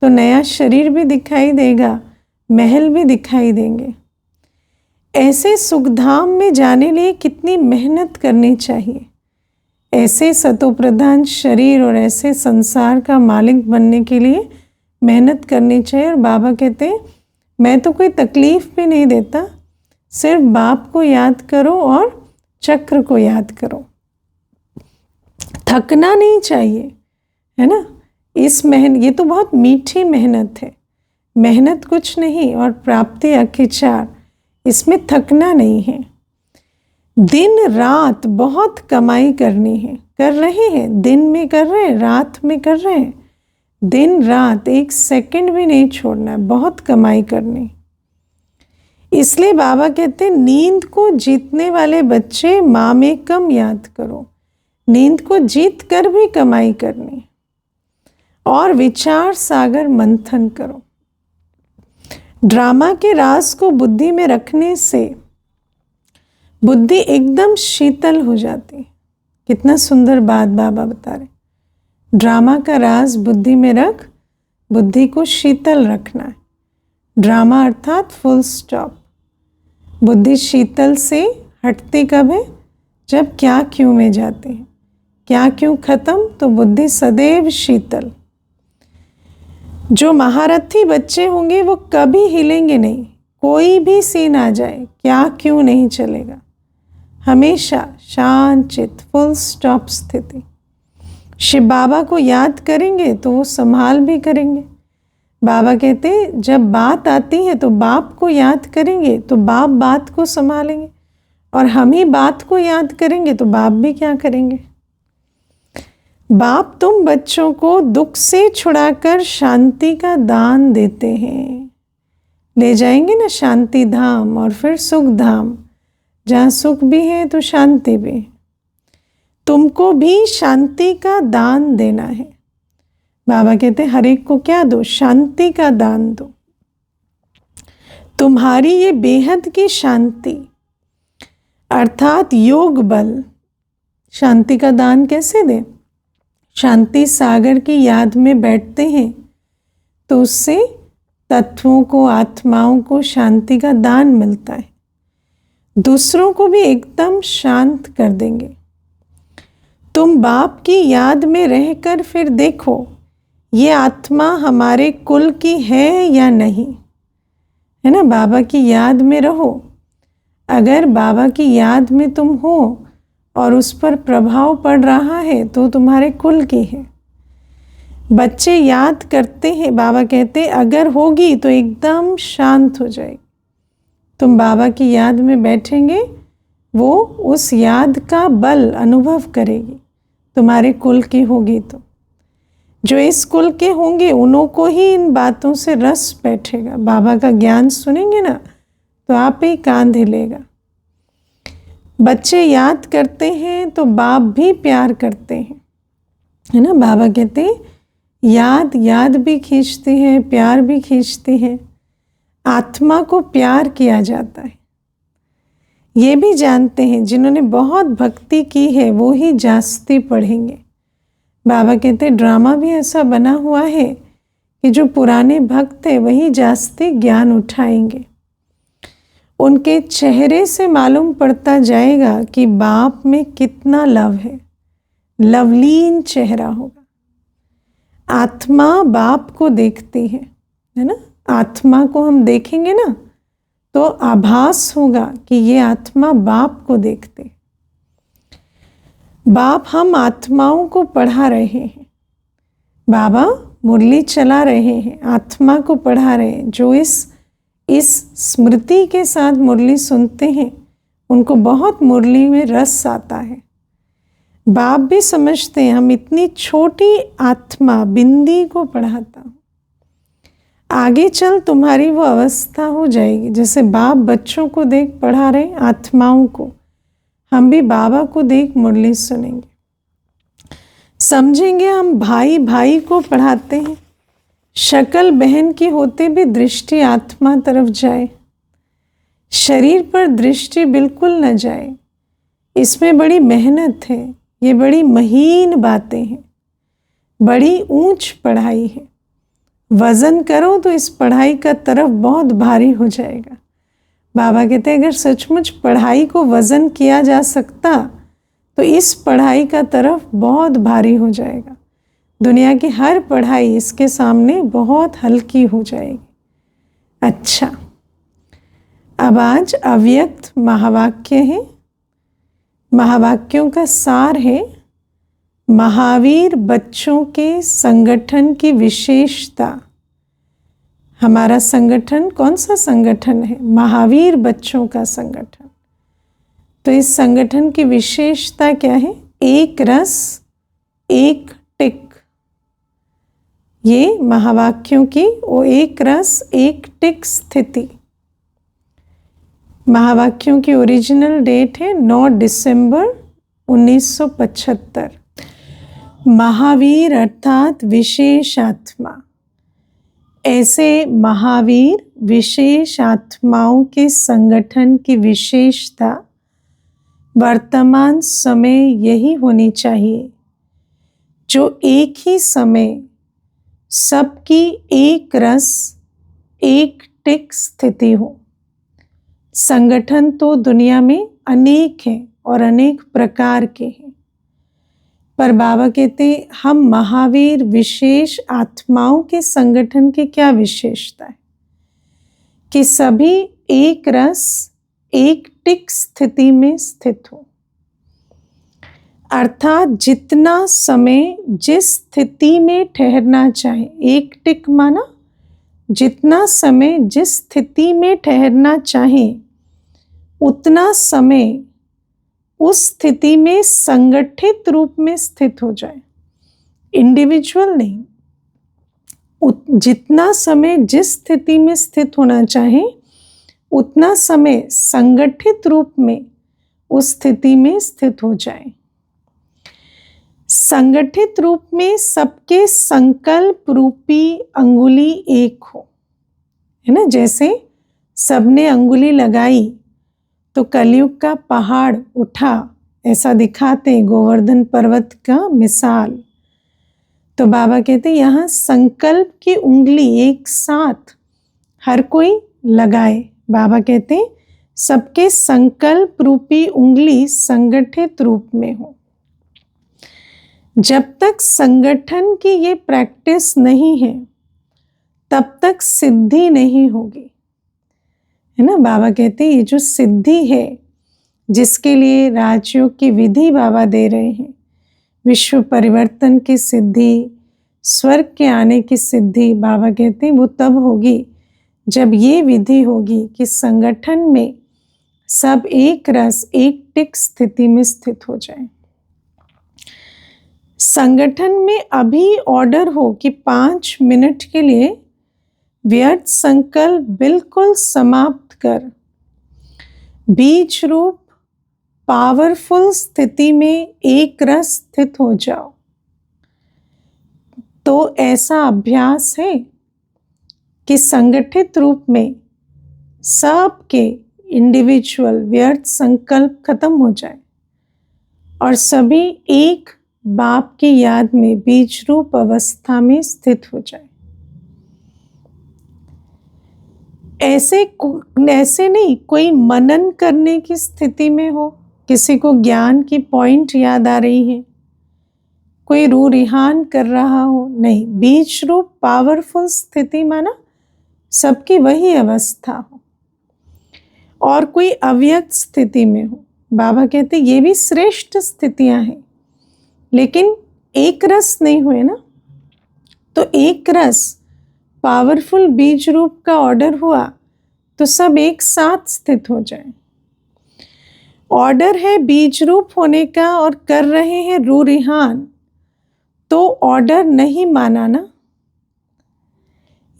तो नया शरीर भी दिखाई देगा, महल भी दिखाई देंगे। ऐसे सुखधाम में जाने लिए कितनी मेहनत करनी चाहिए, ऐसे सतोप्रधान शरीर और ऐसे संसार का मालिक बनने के लिए मेहनत करनी चाहिए। और बाबा कहते हैं मैं तो कोई तकलीफ भी नहीं देता, सिर्फ बाप को याद करो और चक्र को याद करो। थकना नहीं चाहिए, है ना। इस ये तो बहुत मीठी मेहनत है, मेहनत कुछ नहीं और प्राप्ति अखिचार, इसमें थकना नहीं है। दिन रात बहुत कमाई करनी है, कर रहे हैं, दिन में कर रहे हैं, रात में कर रहे हैं, दिन रात एक सेकंड भी नहीं छोड़ना है, बहुत कमाई करनी। इसलिए बाबा कहते हैं नींद को जीतने वाले बच्चे माँ में कम याद करो, नींद को जीत कर भी कमाई करनी और विचार सागर मंथन करो। ड्रामा के राज को बुद्धि में रखने से बुद्धि एकदम शीतल हो जाती। कितना सुंदर बात बाबा बता रहे, ड्रामा का राज बुद्धि में रख, बुद्धि को शीतल रखना है। ड्रामा अर्थात फुल स्टॉप। बुद्धि शीतल से हटती कब है, जब क्या क्यों में जाते हैं। क्या क्यों खत्म तो बुद्धि सदैव शीतल। जो महारथी बच्चे होंगे वो कभी हिलेंगे नहीं, कोई भी सीन आ जाए क्या क्यों नहीं चलेगा, हमेशा शांत चित, फुल स्टॉप स्थिति। शिव बाबा को याद करेंगे तो वो संभाल भी करेंगे। बाबा कहते जब बात आती है तो बाप को याद करेंगे तो बाप बात को संभालेंगे, और हम ही बात को याद करेंगे तो बाप भी क्या करेंगे। बाप तुम बच्चों को दुख से छुड़ाकर शांति का दान देते हैं, ले जाएंगे ना शांति धाम और फिर सुख धाम, जहाँ सुख भी है तो शांति भी है। तुमको भी शांति का दान देना है। बाबा कहते हर एक को क्या दो, शांति का दान दो। तुम्हारी ये बेहद की शांति अर्थात योग बल, शांति का दान कैसे दें। शांति सागर की याद में बैठते हैं तो उससे तत्वों को, आत्माओं को शांति का दान मिलता है, दूसरों को भी एकदम शांत कर देंगे। तुम बाप की याद में रहकर फिर देखो ये आत्मा हमारे कुल की है या नहीं, है ना। बाबा की याद में रहो, अगर बाबा की याद में तुम हो और उस पर प्रभाव पड़ रहा है तो तुम्हारे कुल की है। बच्चे याद करते हैं, बाबा कहते अगर होगी तो एकदम शांत हो जाएगी। तुम बाबा की याद में बैठेंगे, वो उस याद का बल अनुभव करेगी, तुम्हारे कुल की होगी। तो जो इस कुल के होंगे उन्हों को ही इन बातों से रस बैठेगा। बाबा का ज्ञान सुनेंगे ना तो आप ही कान हिलेगा। बच्चे याद करते हैं तो बाप भी प्यार करते हैं, है ना। बाबा कहते हैं याद भी खींचती है, प्यार भी खींचती है। आत्मा को प्यार किया जाता है। ये भी जानते हैं जिन्होंने बहुत भक्ति की है वो ही जास्ती पढ़ेंगे। बाबा कहते ड्रामा भी ऐसा बना हुआ है कि जो पुराने भक्त है वही जास्ती ज्ञान उठाएंगे। उनके चेहरे से मालूम पड़ता जाएगा कि बाप में कितना लव है, लवलीन चेहरा होगा। आत्मा बाप को देखती है ना। आत्मा को हम देखेंगे ना तो आभास होगा कि ये आत्मा बाप को देखते। बाप हम आत्माओं को पढ़ा रहे हैं। बाबा मुरली चला रहे हैं, आत्मा को पढ़ा रहे हैं, जो इस स्मृति के साथ मुरली सुनते हैं उनको बहुत मुरली में रस आता है। बाप भी समझते हैं हम इतनी छोटी आत्मा बिंदी को पढ़ाता हूँ, आगे चल तुम्हारी वो अवस्था हो जाएगी। जैसे बाप बच्चों को देख पढ़ा रहे आत्माओं को, हम भी बाबा को देख मुरली सुनेंगे, समझेंगे हम भाई भाई को पढ़ाते हैं। शक्ल बहन की होते भी दृष्टि आत्मा तरफ जाए, शरीर पर दृष्टि बिल्कुल न जाए। इसमें बड़ी मेहनत है, ये बड़ी महीन बातें हैं, बड़ी ऊंच पढ़ाई है। वजन करो तो इस पढ़ाई का तरफ बहुत भारी हो जाएगा। बाबा कहते हैं अगर सचमुच पढ़ाई को वजन किया जा सकता तो इस पढ़ाई का तरफ बहुत भारी हो जाएगा। दुनिया की हर पढ़ाई इसके सामने बहुत हल्की हो जाएगी। अच्छा, अब आज अव्यक्त महावाक्य है। महावाक्यों का सार है महावीर बच्चों के संगठन की विशेषता। हमारा संगठन कौन सा संगठन है? महावीर बच्चों का संगठन। तो इस संगठन की विशेषता क्या है? एक रस एक टिक। ये महावाक्यों की वो एक रस एक टिक स्थिति। महावाक्यों की ओरिजिनल डेट है 9 दिसंबर 1975। महावीर अर्थात विशेष आत्मा। ऐसे महावीर विशेष आत्माओं के संगठन की विशेषता वर्तमान समय यही होनी चाहिए जो एक ही समय सबकी एक रस एक टिक स्थिति हो। संगठन तो दुनिया में अनेक हैं और अनेक प्रकार के हैं, पर बाबा कहते हम महावीर विशेष आत्माओं के संगठन की क्या विशेषता है कि सभी एक रस एक टिक स्थिति में स्थित हो। अर्थात जितना समय जिस स्थिति में ठहरना चाहे, एक टिक माना जितना समय जिस स्थिति में ठहरना चाहे उतना समय उस स्थिति में संगठित रूप में स्थित हो जाए, इंडिविजुअल नहीं। जितना समय जिस स्थिति में स्थित होना चाहे उतना समय संगठित रूप में उस स्थिति में स्थित हो जाए। संगठित रूप में सबके संकल्प रूपी अंगुली एक हो, है ना। जैसे सबने अंगुली लगाई तो कलयुग का पहाड़ उठा, ऐसा दिखाते गोवर्धन पर्वत का मिसाल। तो बाबा कहते यहाँ संकल्प की उंगली एक साथ हर कोई लगाए। बाबा कहते सबके संकल्प रूपी उंगली संगठित रूप में हो। जब तक संगठन की ये प्रैक्टिस नहीं है तब तक सिद्धि नहीं होगी, है ना। बाबा कहते ये जो सिद्धि है जिसके लिए राजयोग की विधि बाबा दे रहे हैं, विश्व परिवर्तन की सिद्धि, स्वर्ग के आने की सिद्धि, बाबा कहते हैं वो तब होगी जब ये विधि होगी कि संगठन में सब एक रस एक टिक स्थिति में स्थित हो जाए। संगठन में अभी ऑर्डर हो कि 5 मिनट के लिए व्यर्थ संकल्प बिल्कुल समाप्त कर बीज रूप पावरफुल स्थिति में एक रस स्थित हो जाओ। तो ऐसा अभ्यास है कि संगठित रूप में सबके इंडिविजुअल व्यर्थ संकल्प खत्म हो जाए और सभी एक बाप की याद में बीज रूप अवस्था में स्थित हो जाए। ऐसे नहीं कोई मनन करने की स्थिति में हो, किसी को ज्ञान की पॉइंट याद आ रही है, कोई रू रिहान कर रहा हो, नहीं। बीज रूप पावरफुल स्थिति माना सबकी वही अवस्था हो और कोई अव्यक्त स्थिति में हो। बाबा कहते ये भी श्रेष्ठ स्थितियां हैं, लेकिन एक रस नहीं हुए ना। तो एक रस पावरफुल बीज रूप का ऑर्डर हुआ तो सब एक साथ स्थित हो जाए। ऑर्डर है बीज रूप होने का और कर रहे हैं रूरिहान, तो ऑर्डर नहीं माना ना।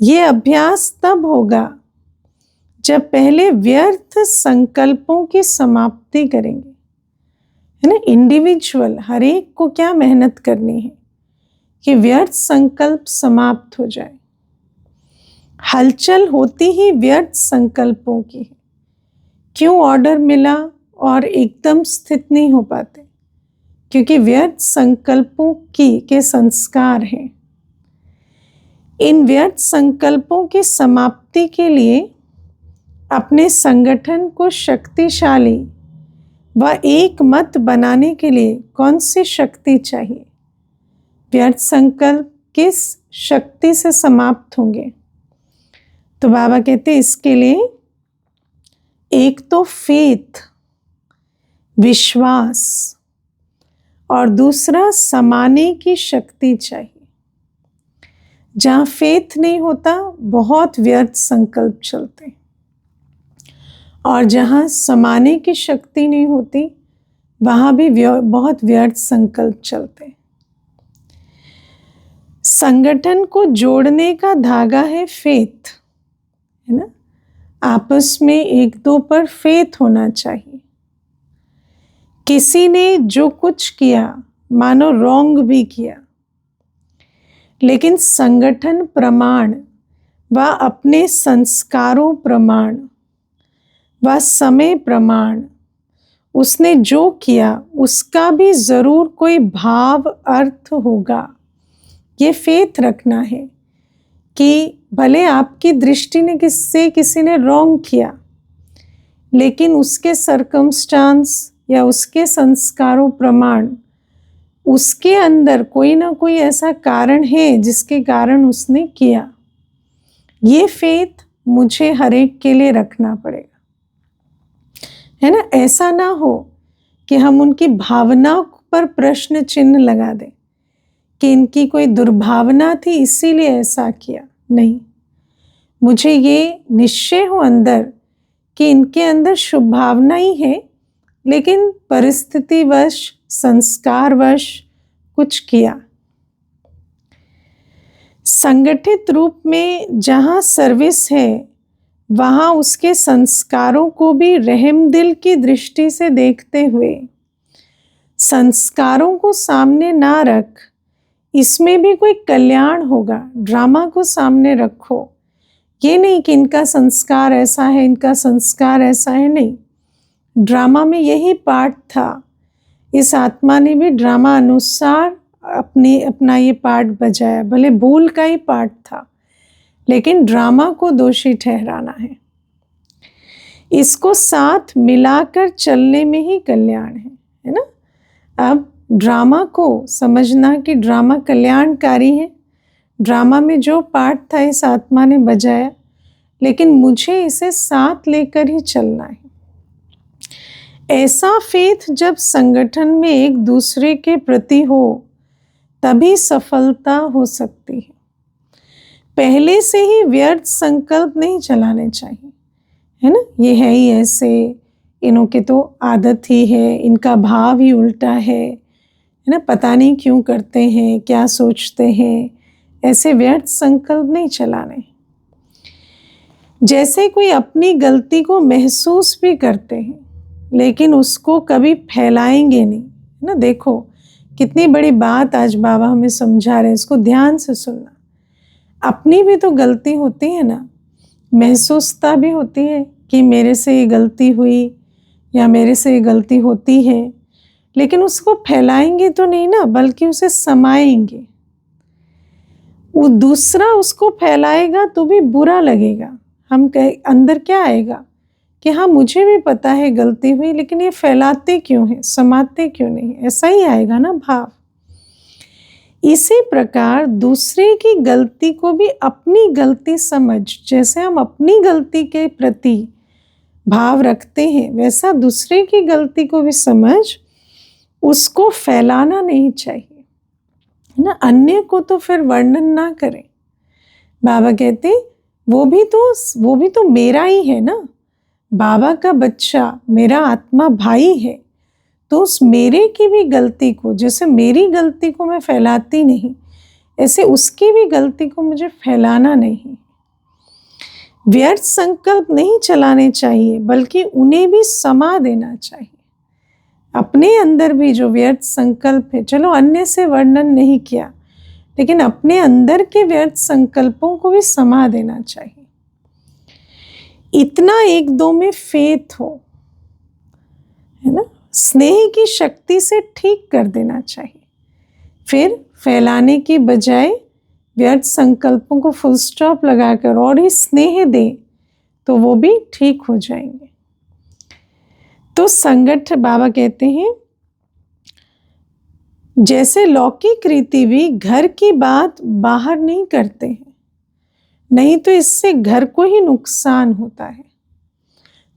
ये अभ्यास तब होगा जब पहले व्यर्थ संकल्पों की समाप्ति करेंगे, है ना। इंडिविजुअल हर एक को क्या मेहनत करनी है कि व्यर्थ संकल्प समाप्त हो जाए। हलचल होती ही व्यर्थ संकल्पों की है। क्यों ऑर्डर मिला और एकदम स्थित नहीं हो पाते? क्योंकि व्यर्थ संकल्पों के संस्कार हैं। इन व्यर्थ संकल्पों की समाप्ति के लिए अपने संगठन को शक्तिशाली व एक मत बनाने के लिए कौन सी शक्ति चाहिए? व्यर्थ संकल्प किस शक्ति से समाप्त होंगे? तो बाबा कहते हैं इसके लिए एक तो फेथ, विश्वास, और दूसरा समाने की शक्ति चाहिए। जहाँ फेथ नहीं होता बहुत व्यर्थ संकल्प चलते, और जहाँ समाने की शक्ति नहीं होती वहाँ भी बहुत व्यर्थ संकल्प चलते। संगठन को जोड़ने का धागा है फेथ, है ना। आपस में एक दो पर फेथ होना चाहिए। किसी ने जो कुछ किया मानो रॉन्ग भी किया, लेकिन संगठन प्रमाण व अपने संस्कारों प्रमाण व समय प्रमाण उसने जो किया उसका भी जरूर कोई भाव अर्थ होगा। ये फेथ रखना है कि भले आपकी दृष्टि ने किसी ने रॉन्ग किया, लेकिन उसके सर्कमस्टांस या उसके संस्कारों प्रमाण, उसके अंदर कोई ना कोई ऐसा कारण है जिसके कारण उसने किया। ये फेथ मुझे हर एक के लिए रखना पड़ेगा, है ना। ऐसा ना हो कि हम उनकी भावना पर प्रश्न चिन्ह लगा दें कि इनकी कोई दुर्भावना थी इसीलिए ऐसा किया। नहीं, मुझे ये निश्चय हो अंदर कि इनके अंदर शुभ भावना ही है, लेकिन परिस्थितिवश, संस्कारवश कुछ किया। संगठित रूप में जहाँ सर्विस है वहाँ उसके संस्कारों को भी रहम दिल की दृष्टि से देखते हुए, संस्कारों को सामने ना रख, इसमें भी कोई कल्याण होगा। ड्रामा को सामने रखो, ये नहीं कि इनका संस्कार ऐसा है, इनका संस्कार ऐसा है, नहीं। ड्रामा में यही पार्ट था। इस आत्मा ने भी ड्रामा अनुसार अपना ये पार्ट बजाया, भले भूल का ही पार्ट था, लेकिन ड्रामा को दोषी ठहराना है। इसको साथ मिलाकर चलने में ही कल्याण है ना। अब ड्रामा को समझना कि ड्रामा कल्याणकारी है। ड्रामा में जो पार्ट था इस आत्मा ने बजाया, लेकिन मुझे इसे साथ लेकर ही चलना है। ऐसा फेथ जब संगठन में एक दूसरे के प्रति हो तभी सफलता हो सकती है। पहले से ही व्यर्थ संकल्प नहीं चलाने चाहिए, है ना। ये है ही ऐसे, इनों की तो आदत ही है, इनका भाव ही उल्टा है ना, पता नहीं क्यों करते हैं, क्या सोचते हैं, ऐसे व्यर्थ संकल्प नहीं चलाने। जैसे कोई अपनी गलती को महसूस भी करते हैं लेकिन उसको कभी फैलाएंगे नहीं, है ना। देखो कितनी बड़ी बात आज बाबा हमें समझा रहे हैं, इसको ध्यान से सुनना। अपनी भी तो गलती होती है ना, महसूसता भी होती है कि मेरे से ये गलती हुई या मेरे से ये गलती होती है, लेकिन उसको फैलाएंगे तो नहीं ना, बल्कि उसे समाएंगे। वो दूसरा उसको फैलाएगा तो भी बुरा लगेगा। हम अंदर क्या आएगा कि हाँ मुझे भी पता है गलती हुई, लेकिन ये फैलाते क्यों हैं, समाते क्यों नहीं, ऐसा ही आएगा ना भाव। इसी प्रकार दूसरे की गलती को भी अपनी गलती समझ, जैसे हम अपनी गलती के प्रति भाव रखते हैं वैसा दूसरे की गलती को भी समझ, उसको फैलाना नहीं चाहिए है ना। अन्य को तो फिर वर्णन ना करें। बाबा कहते वो भी तो मेरा ही है ना, बाबा का बच्चा, मेरा आत्मा भाई है। तो उस मेरे की भी गलती को, जैसे मेरी गलती को मैं फैलाती नहीं, ऐसे उसकी भी गलती को मुझे फैलाना नहीं। व्यर्थ संकल्प नहीं चलाने चाहिए, बल्कि उन्हें भी समा देना चाहिए। अपने अंदर भी जो व्यर्थ संकल्प है, चलो अन्य से वर्णन नहीं किया, लेकिन अपने अंदर के व्यर्थ संकल्पों को भी समा देना चाहिए। इतना एक दो में फेथ हो, है ना, स्नेह की शक्ति से ठीक कर देना चाहिए। फिर फैलाने की बजाय व्यर्थ संकल्पों को फुल स्टॉप लगाकर और ही स्नेह दें तो वो भी ठीक हो जाएंगे। तो संगठन, बाबा कहते हैं, जैसे लौकिक रीति भी घर की बात बाहर नहीं करते हैं, नहीं तो इससे घर को ही नुकसान होता है।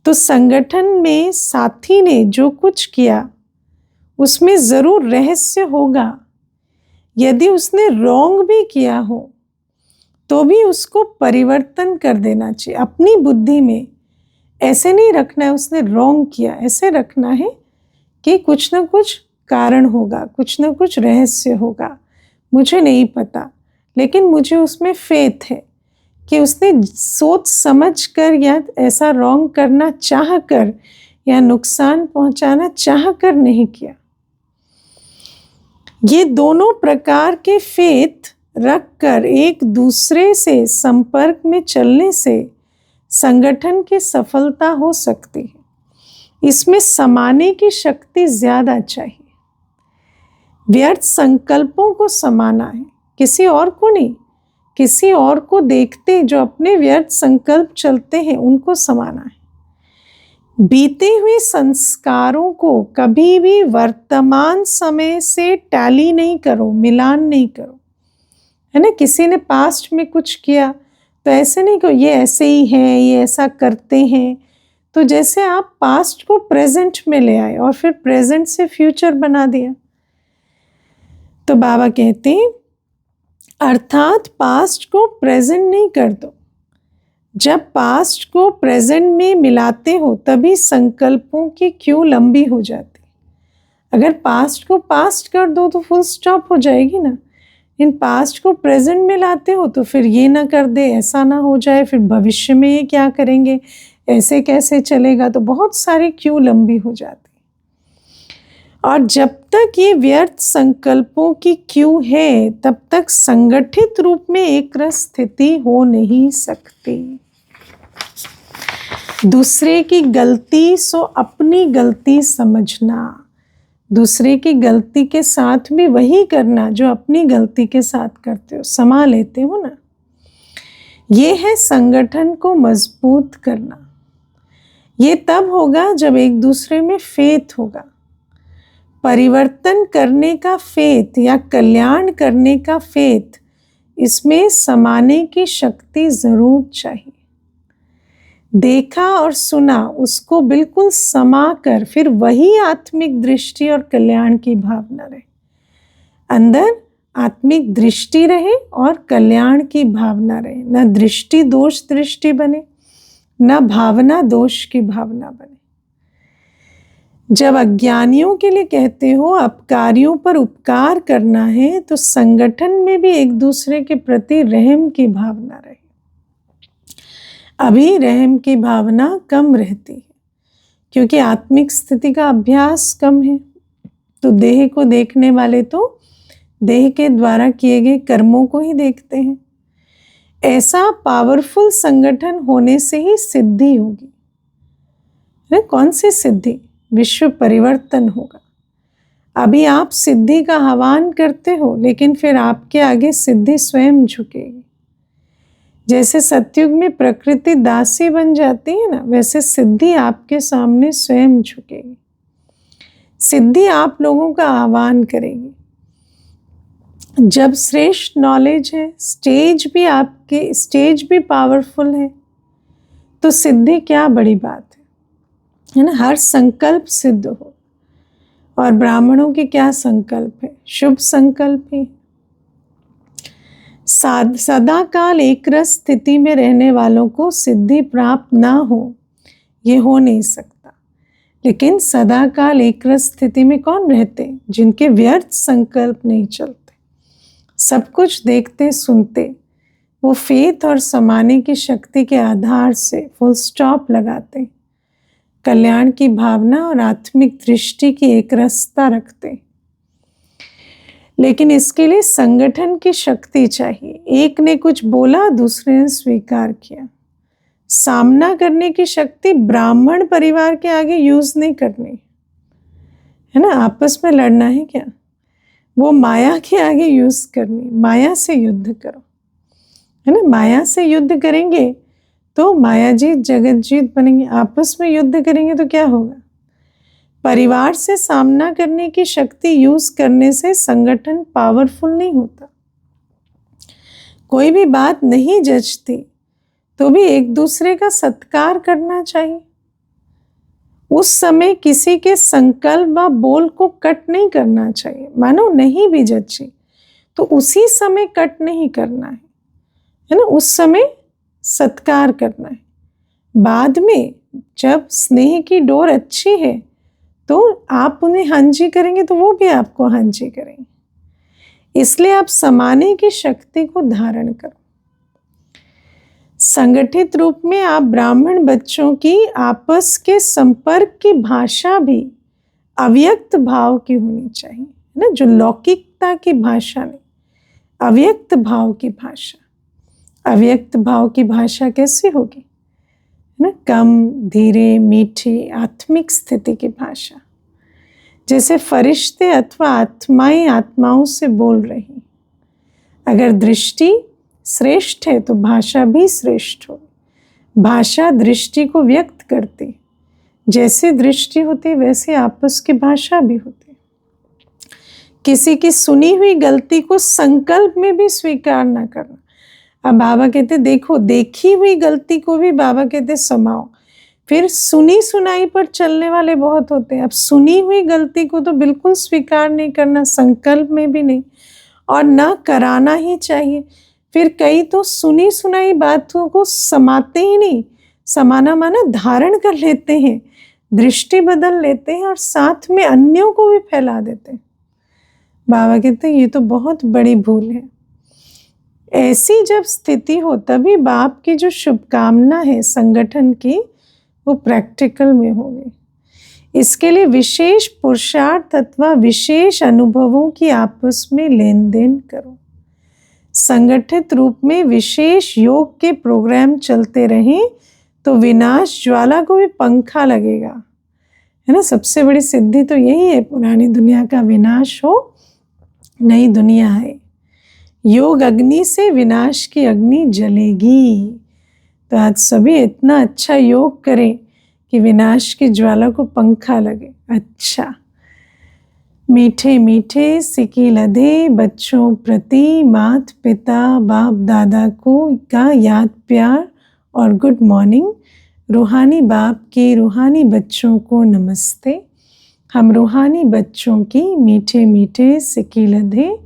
तो संगठन में साथी ने जो कुछ किया उसमें जरूर रहस्य होगा। यदि उसने रॉन्ग भी किया हो तो भी उसको परिवर्तन कर देना चाहिए। अपनी बुद्धि में ऐसे नहीं रखना है उसने रॉन्ग किया, ऐसे रखना है कि कुछ ना कुछ कारण होगा, कुछ ना कुछ रहस्य होगा, मुझे नहीं पता, लेकिन मुझे उसमें फेथ है कि उसने सोच समझ कर या ऐसा रॉन्ग करना चाह कर या नुकसान पहुंचाना चाह कर नहीं किया। ये दोनों प्रकार के फेथ रखकर एक दूसरे से संपर्क में चलने से संगठन की सफलता हो सकती है। इसमें समाने की शक्ति ज्यादा चाहिए। व्यर्थ संकल्पों को समाना है, किसी और को नहीं। किसी और को देखते जो अपने व्यर्थ संकल्प चलते हैं उनको समाना है। बीते हुए संस्कारों को कभी भी वर्तमान समय से टैली नहीं करो, मिलान नहीं करो, है ना। किसी ने पास्ट में कुछ किया तो ऐसे नहीं कहो ये ऐसे ही है, ये ऐसा करते हैं। तो जैसे आप पास्ट को प्रेजेंट में ले आए और फिर प्रेजेंट से फ्यूचर बना दिया। तो बाबा कहते हैं अर्थात पास्ट को प्रेजेंट नहीं कर दो। जब पास्ट को प्रेजेंट में मिलाते हो तभी संकल्पों की क्यों लंबी हो जाती। अगर पास्ट को पास्ट कर दो तो फुल स्टॉप हो जाएगी ना। इन पास्ट को प्रेजेंट में लाते हो तो फिर ये ना कर दे, ऐसा ना हो जाए, फिर भविष्य में ये क्या करेंगे, ऐसे कैसे चलेगा, तो बहुत सारी क्यों लंबी हो जाती। और जब तक ये व्यर्थ संकल्पों की क्यू है तब तक संगठित रूप में एक रस स्थिति हो नहीं सकती। दूसरे की गलती सो अपनी गलती समझना, दूसरे की गलती के साथ भी वही करना जो अपनी गलती के साथ करते हो, समा लेते हो ना। ये है संगठन को मजबूत करना। ये तब होगा जब एक दूसरे में फेथ होगा। परिवर्तन करने का फेथ या कल्याण करने का फेथ, इसमें समाने की शक्ति जरूर चाहिए। देखा और सुना उसको बिल्कुल समा कर फिर वही आत्मिक दृष्टि और कल्याण की भावना रहे। अंदर आत्मिक दृष्टि रहे और कल्याण की भावना रहे, न दृष्टि दोष दृष्टि बने, न भावना दोष की भावना बने। जब अज्ञानियों के लिए कहते हो अपकारियों पर उपकार करना है तो संगठन में भी एक दूसरे के प्रति रहम की भावना रहे। अभी रहम की भावना कम रहती है क्योंकि आत्मिक स्थिति का अभ्यास कम है। तो देह को देखने वाले तो देह के द्वारा किए गए कर्मों को ही देखते हैं। ऐसा पावरफुल संगठन होने से ही सिद्धि होगी। कौन सी सिद्धि? विश्व परिवर्तन होगा। अभी आप सिद्धि का आह्वान करते हो लेकिन फिर आपके आगे सिद्धि स्वयं झुकेगी। जैसे सतयुग में प्रकृति दासी बन जाती है ना, वैसे सिद्धि आपके सामने स्वयं झुकेगी। सिद्धि आप लोगों का आह्वान करेगी। जब श्रेष्ठ नॉलेज है, स्टेज भी पावरफुल है, तो सिद्धि क्या बड़ी बात है ना। हर संकल्प सिद्ध हो। और ब्राह्मणों के क्या संकल्प है? शुभ संकल्प ही। सदा काल एक रस स्थिति में रहने वालों को सिद्धि प्राप्त ना हो, ये हो नहीं सकता। लेकिन सदा काल एक रस स्थिति में कौन रहते? जिनके व्यर्थ संकल्प नहीं चलते, सब कुछ देखते सुनते, वो फेथ और समाने की शक्ति के आधार से फुल स्टॉप लगाते, कल्याण की भावना और आत्मिक दृष्टि की एक रसता रखते। लेकिन इसके लिए संगठन की शक्ति चाहिए। एक ने कुछ बोला, दूसरे ने स्वीकार किया। सामना करने की शक्ति ब्राह्मण परिवार के आगे यूज नहीं करनी है ना। आपस में लड़ना है क्या? वो माया के आगे यूज करनी। माया से युद्ध करो, है ना। माया से युद्ध करेंगे तो माया जीत जगत जीत बनेंगे। आपस में युद्ध करेंगे तो क्या होगा? परिवार से सामना करने की शक्ति यूज करने से संगठन पावरफुल नहीं होता। कोई भी बात नहीं जचती तो भी एक दूसरे का सत्कार करना चाहिए। उस समय किसी के संकल्प व बोल को कट नहीं करना चाहिए। मानो नहीं भी जची तो उसी समय कट नहीं करना है ना। उस समय सत्कार करना है। बाद में जब स्नेह की डोर अच्छी है तो आप उन्हें हाँ जी करेंगे तो वो भी आपको हाँ जी करेंगे। इसलिए आप समाने की शक्ति को धारण करो। संगठित रूप में आप ब्राह्मण बच्चों की आपस के संपर्क की भाषा भी अव्यक्त भाव की होनी चाहिए, है ना। जो लौकिकता की भाषा नहीं, अव्यक्त भाव की भाषा। अव्यक्त भाव की भाषा कैसी होगी, है ना। कम, धीरे, मीठी, आत्मिक स्थिति की भाषा। जैसे फरिश्ते अथवा आत्माएं आत्माओं से बोल रही। अगर दृष्टि श्रेष्ठ है तो भाषा भी श्रेष्ठ हो। भाषा दृष्टि को व्यक्त करती। जैसे दृष्टि होती वैसे आपस की भाषा भी होती। किसी की सुनी हुई गलती को संकल्प में भी स्वीकार ना करना। अब बाबा कहते देखो, देखी हुई गलती को भी बाबा कहते समाओ। फिर सुनी सुनाई पर चलने वाले बहुत होते हैं। अब सुनी हुई गलती को तो बिल्कुल स्वीकार नहीं करना, संकल्प में भी नहीं, और ना कराना ही चाहिए। फिर कई तो सुनी सुनाई बातों को समाते ही नहीं, समाना माना धारण कर लेते हैं, दृष्टि बदल लेते हैं और साथ में अन्यों को भी फैला देते हैं। बाबा कहते हैं ये तो बहुत बड़ी भूल है। ऐसी जब स्थिति हो तभी बाप की जो शुभकामना है संगठन की वो प्रैक्टिकल में होगी। इसके लिए विशेष पुरुषार्थ अथवा विशेष अनुभवों की आपस में लेन देन करो। संगठित रूप में विशेष योग के प्रोग्राम चलते रहें तो विनाश ज्वाला को भी पंखा लगेगा, है ना। सबसे बड़ी सिद्धि तो यही है, पुरानी दुनिया का विनाश हो, नई दुनिया है। योग अग्नि से विनाश की अग्नि जलेगी। तो आज सभी इतना अच्छा योग करें कि विनाश की ज्वाला को पंखा लगे। अच्छा, मीठे मीठे सिकी लधे बच्चों प्रति मात पिता बाप दादा को का याद प्यार और गुड मॉर्निंग। रूहानी बाप के रूहानी बच्चों को नमस्ते। हम रूहानी बच्चों की मीठे मीठे सिकी लधे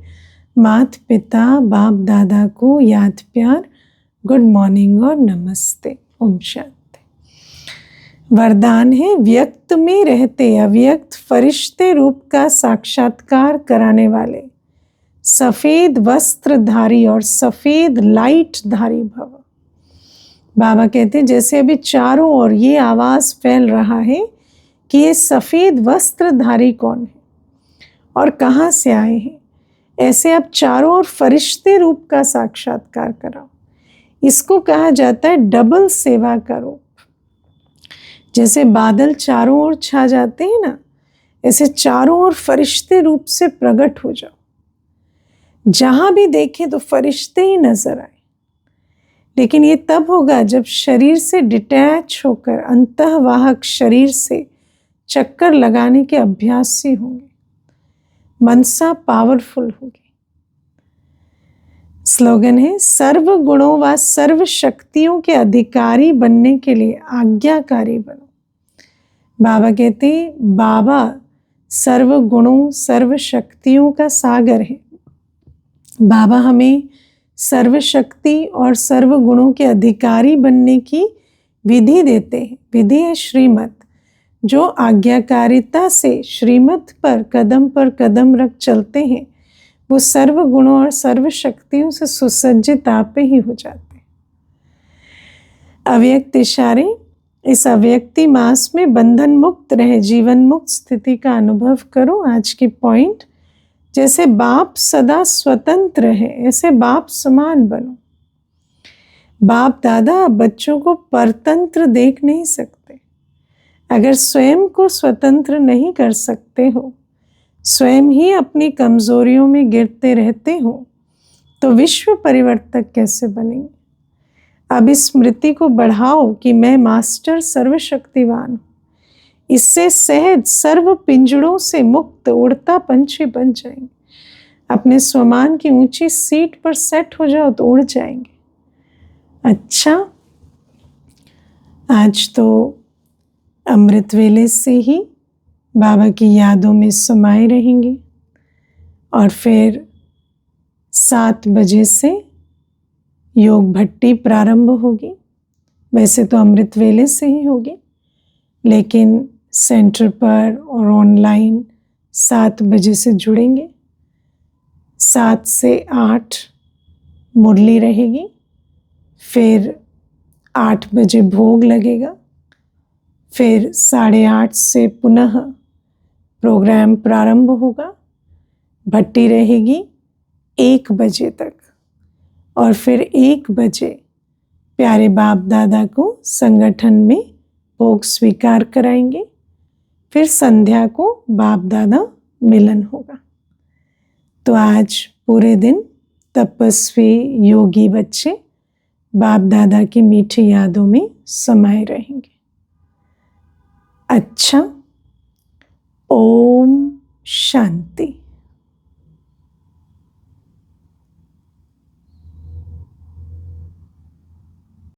मात पिता बाप दादा को याद प्यार, गुड मॉर्निंग और नमस्ते। ओम शांति। वरदान है, व्यक्त में रहते अव्यक्त फरिश्ते रूप का साक्षात्कार कराने वाले सफेद वस्त्रधारी और सफेद लाइट धारी भव। बाबा कहते हैं जैसे अभी चारों ओर ये आवाज फैल रहा है कि ये सफेद वस्त्रधारी कौन है और कहाँ से आए हैं, ऐसे आप चारों ओर फरिश्ते रूप का साक्षात्कार कराओ। इसको कहा जाता है डबल सेवा का रूप। जैसे बादल चारों ओर छा जाते हैं ना, ऐसे चारों ओर फरिश्ते रूप से प्रकट हो जाओ। जहां भी देखें तो फरिश्ते ही नजर आए। लेकिन ये तब होगा जब शरीर से डिटैच होकर अंतःवाहक शरीर से चक्कर लगाने के अभ्यासी होंगे। मनसा पावरफुल होगी। स्लोगन है, सर्व गुणों व सर्व शक्तियों के अधिकारी बनने के लिए आज्ञाकारी बनो। बाबा कहते हैं बाबा सर्व गुणों सर्व शक्तियों का सागर है। बाबा हमें सर्वशक्ति और सर्व गुणों के अधिकारी बनने की विधि देते हैं। विधि है श्रीमत, जो आज्ञाकारिता से श्रीमत पर कदम रख चलते हैं, वो सर्व गुणों और सर्व शक्तियों से सुसज्जित आपे ही हो जाते हैं। अव्यक्त इशारे, इस अव्यक्ति मास में बंधन मुक्त रहे, जीवन मुक्त स्थिति का अनुभव करो। आज की पॉइंट, जैसे बाप सदा स्वतंत्र है, ऐसे बाप समान बनो। बाप दादा बच्चों को परतंत्र देख नहीं सकते। अगर स्वयं को स्वतंत्र नहीं कर सकते हो, स्वयं ही अपनी कमजोरियों में गिरते रहते हो, तो विश्व परिवर्तक कैसे बनेंगे? अब इस स्मृति को बढ़ाओ कि मैं मास्टर सर्वशक्तिवान हूँ। इससे सहज सर्व पिंजड़ों से मुक्त उड़ता पंछी बन जाएंगे। अपने स्वमान की ऊंची सीट पर सेट हो जाओ तो उड़ जाएंगे। अच्छा, आज तो अमृत वेले से ही बाबा की यादों में समाये रहेंगे और फिर 7 बजे से योग भट्टी प्रारंभ होगी। वैसे तो अमृत वेले से ही होगी, लेकिन सेंटर पर और ऑनलाइन 7 बजे से जुड़ेंगे। 7 से 8 मुरली रहेगी, फिर 8 बजे भोग लगेगा, फिर 8:30 से पुनः प्रोग्राम प्रारंभ होगा। भट्टी रहेगी 1 बजे तक और फिर 1 बजे प्यारे बाप दादा को संगठन में भोग स्वीकार कराएंगे। फिर संध्या को बाप दादा मिलन होगा। तो आज पूरे दिन तपस्वी योगी बच्चे बाप दादा की मीठी यादों में समाये रहेंगे। अच्छा, ओम शांति।